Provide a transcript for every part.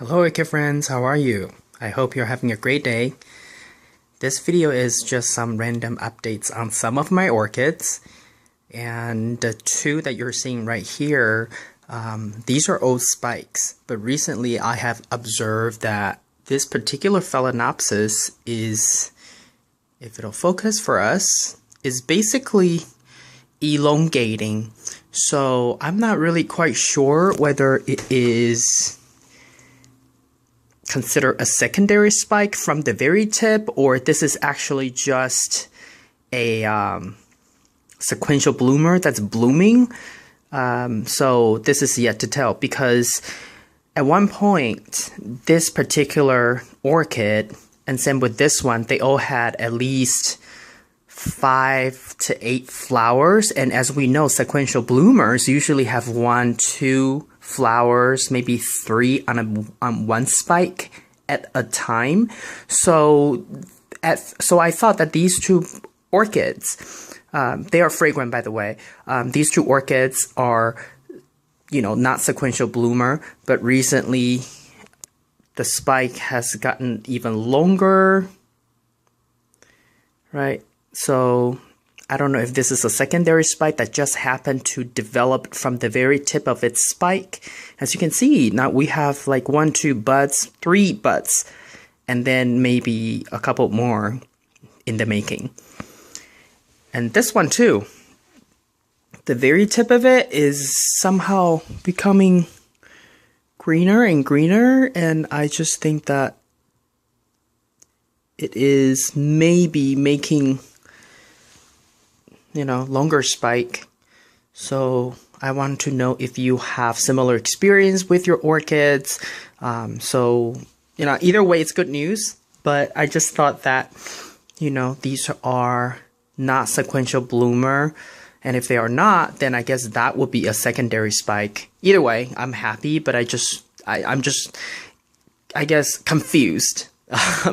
Hello Orchid friends, how are you? I hope you're having a great day. This video is just some random updates on some of my orchids. And the two that you're seeing right here, these are old spikes. But recently I have observed that this particular Phalaenopsis is, if it'll focus for us, is basically elongating. So I'm not really quite sure whether it is consider a secondary spike from the very tip, or this is actually just a sequential bloomer that's blooming. So this is yet to tell, because at one point this particular orchid, and same with this one, they all had at least 5 to 8 flowers, and as we know, sequential bloomers usually have 1, 2 flowers, maybe 3 on one spike at a time. So I thought that these two orchids, they are fragrant, by the way. These two orchids are, not sequential bloomer, but recently the spike has gotten even longer, right? So I don't know if this is a secondary spike that just happened to develop from the very tip of its spike. As you can see, now we have like 1, 2 buds, 3 buds, and then maybe a couple more in the making. And this one too, the very tip of it is somehow becoming greener and greener, and I just think that it is maybe making longer spike. So I want to know if you have similar experience with your orchids. So either way, it's good news, but I just thought that, these are not sequential bloomer. And if they are not, then I guess that would be a secondary spike. Either way, I'm happy, but I'm just, I guess, confused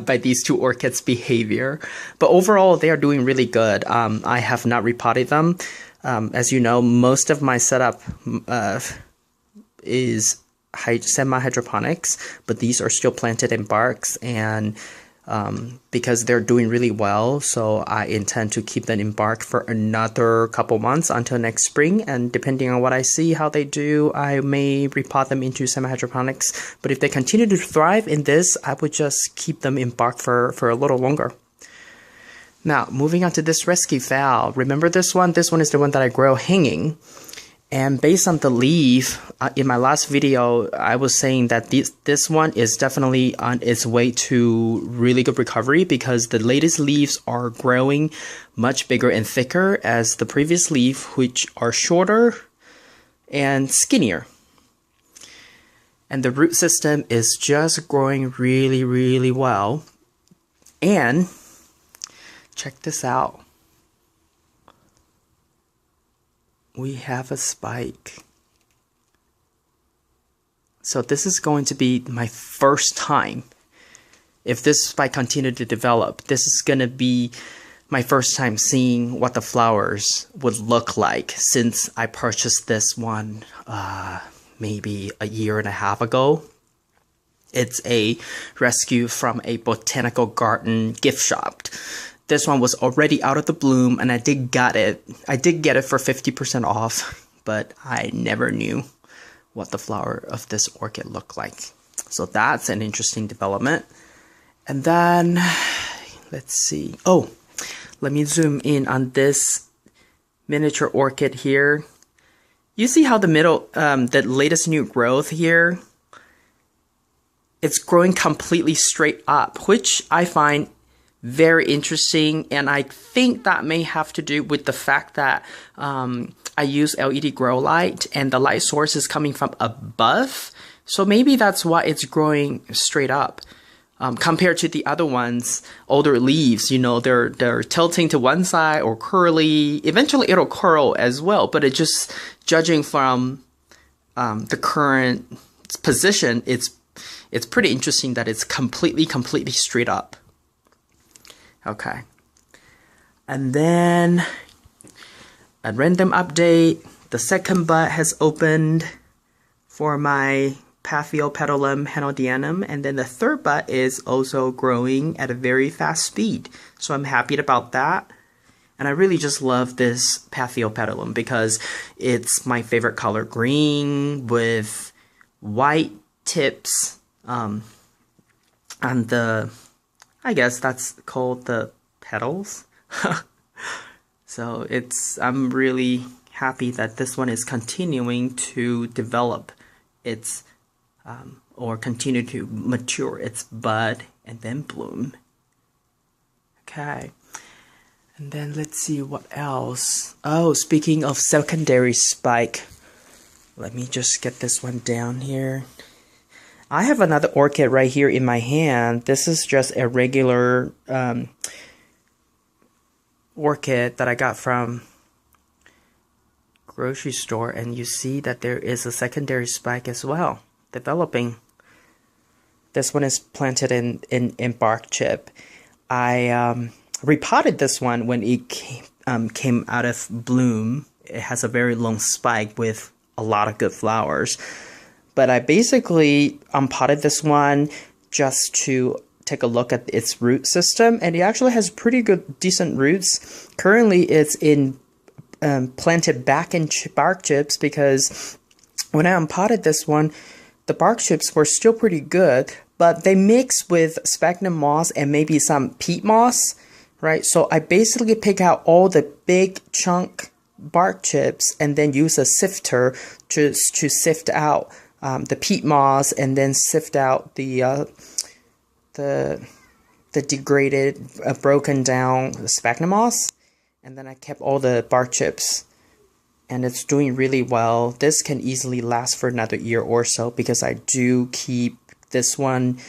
by these two orchids' behavior. But overall, they are doing really good. I have not repotted them. As you know, most of my setup is semi-hydroponics, but these are still planted in barks, and because they're doing really well, so I intend to keep them in bark for another couple months until next spring, and depending on what I see how they do, I may repot them into semi-hydroponics. But if they continue to thrive in this, I would just keep them in bark for a little longer. Now, moving on to this rescue phal. Remember this one? This one is the one that I grow hanging. And based on the leaf, in my last video, I was saying that this one is definitely on its way to really good recovery, because the latest leaves are growing much bigger and thicker as the previous leaf, which are shorter and skinnier. And the root system is just growing really, really well. And check this out. We have a spike. So this is going to be my first time. If this spike continued to develop, this is going to be my first time seeing what the flowers would look like since I purchased this one maybe a year and a half ago. It's a rescue from a botanical garden gift shop. This one was already out of the bloom, and I did get it for 50% off, but I never knew what the flower of this orchid looked like. So that's an interesting development. And then, let's see. Oh, let me zoom in on this miniature orchid here. You see how the latest new growth here, it's growing completely straight up, which I find very interesting, and I think that may have to do with the fact that I use LED grow light and the light source is coming from above, so maybe that's why it's growing straight up compared to the other ones. Older leaves, they're tilting to one side or curly. Eventually it'll curl as well, but it just, judging from the current position, it's pretty interesting that it's completely straight up. Okay, and then a random update. The second bud has opened for my Paphiopedilum henodianum, and then the third bud is also growing at a very fast speed. So I'm happy about that. And I really just love this Paphiopedilum because it's my favorite color, green with white tips on the, I guess that's called the petals. So I'm really happy that this one is continuing to develop its or continue to mature its bud and then bloom. Okay, and then let's see what else. Oh, speaking of secondary spike, let me just get this one down here. I have another orchid right here in my hand. This is just a regular orchid that I got from grocery store, and you see that there is a secondary spike as well developing. This one is planted in bark chip. I repotted this one when it came out of bloom. It has a very long spike with a lot of good flowers. But I basically unpotted this one just to take a look at its root system, and it actually has pretty good, decent roots. Currently, it's in planted back in bark chips because when I unpotted this one, the bark chips were still pretty good, but they mix with sphagnum moss and maybe some peat moss, right? So I basically pick out all the big chunk bark chips and then use a sifter to sift out the peat moss, and then sift out the degraded, broken down sphagnum moss, and then I kept all the bark chips, and it's doing really well. This can easily last for another year or so because I do keep this one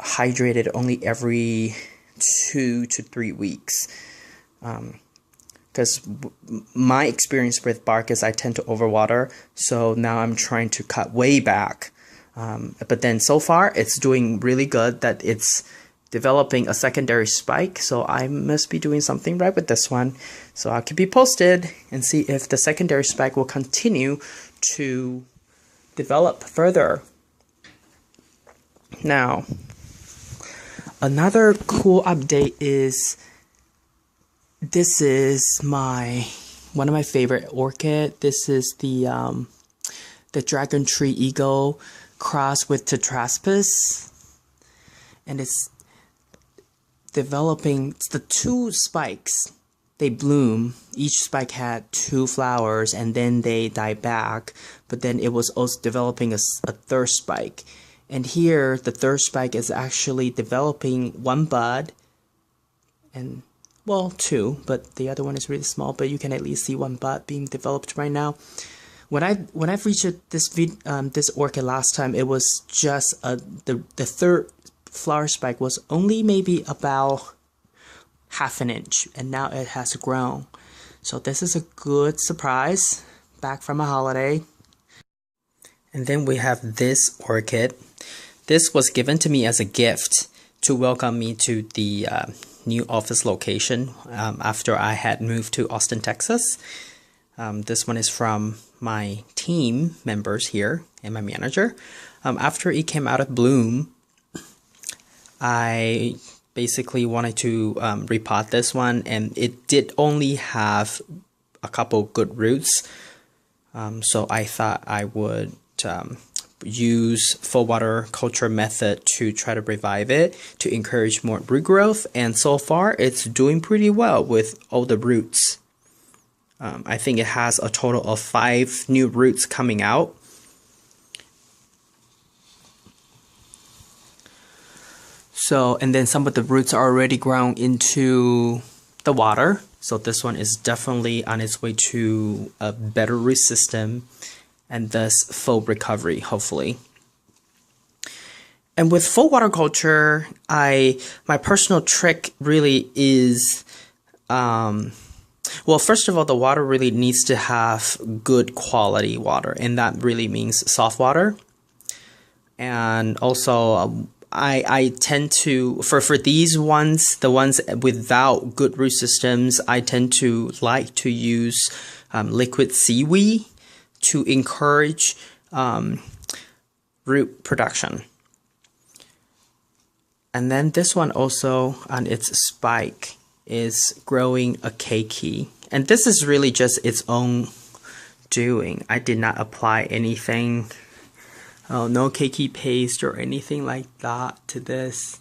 hydrated only every 2 to 3 weeks. Because my experience with bark is I tend to overwater, so now I'm trying to cut way back. But then so far it's doing really good that it's developing a secondary spike, so I must be doing something right with this one. So I'll keep you posted and see if the secondary spike will continue to develop further. Now, another cool update is this is one of my favorite orchid. This is the Dragon Tree Eagle crossed with Tetraspis, and it's developing the 2 spikes. They bloom. Each spike had 2 flowers, and then they die back. But then it was also developing a third spike. And here, the third spike is actually developing 1 bud, and well, 2, but the other one is really small. But you can at least see 1 bud being developed right now. When I featured this orchid last time, it was just the third flower spike was only maybe about ½ an inch, and now it has grown. So this is a good surprise back from a holiday. And then we have this orchid. This was given to me as a gift to welcome me to the new office location after I had moved to Austin, Texas. This one is from my team members here and my manager. After it came out of bloom, I basically wanted to repot this one, and it did only have a couple good roots. So I thought I would use full water culture method to try to revive it, to encourage more root growth, and so far it's doing pretty well with all the roots. I think it has a total of 5 new roots coming out. So, and then some of the roots are already grown into the water. So this one is definitely on its way to a better root system and thus full recovery, hopefully. And with full water culture, my personal trick really is, well, first of all, the water really needs to have good quality water, and that really means soft water. And also, I tend to, for these ones, the ones without good root systems, I tend to like to use liquid seaweed to encourage root production. And then this one also on its spike is growing a keiki. And this is really just its own doing. I did not apply anything, no keiki paste or anything like that to this.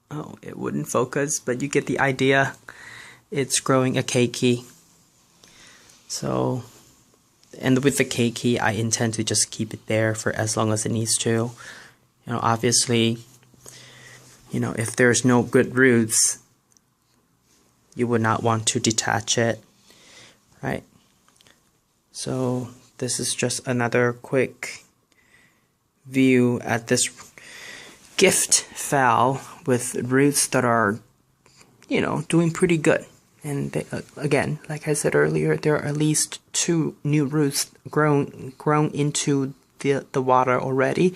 Oh, it wouldn't focus, but you get the idea. It's growing a keiki. So, and with the keiki, I intend to just keep it there for as long as it needs to. You know, obviously, you know, if there's no good roots, you would not want to detach it, right? So this is just another quick view at this gift phal with roots that are, you know, doing pretty good. And they, again, like I said earlier, there are at least 2 new roots grown into the water already.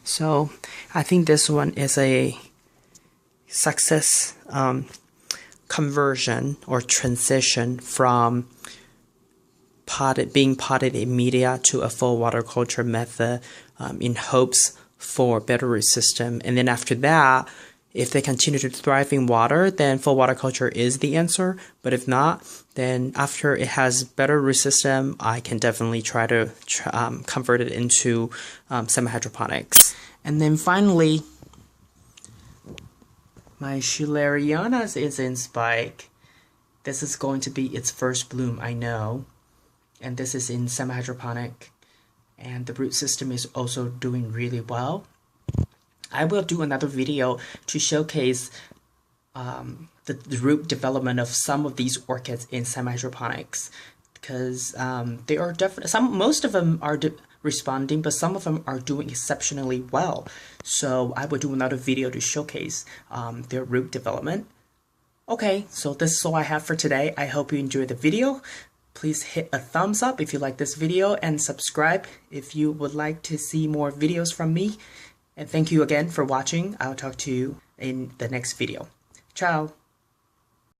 So I think this one is a success conversion or transition from being potted in media to a full water culture method in hopes for better root system. And then after that, if they continue to thrive in water, then full water culture is the answer. But if not, then after it has better root system, I can definitely try to convert it into semi-hydroponics. And then finally, my Schilleriana is in spike. This is going to be its first bloom, I know. And this is in semi-hydroponic. And the root system is also doing really well. I will do another video to showcase the root development of some of these orchids in semi-hydroponics, because they are definitely most of them are responding, but some of them are doing exceptionally well. So I will do another video to showcase their root development. Okay, so this is all I have for today. I hope you enjoyed the video. Please hit a thumbs up if you like this video and subscribe if you would like to see more videos from me. And thank you again for watching. I'll talk to you in the next video. Ciao!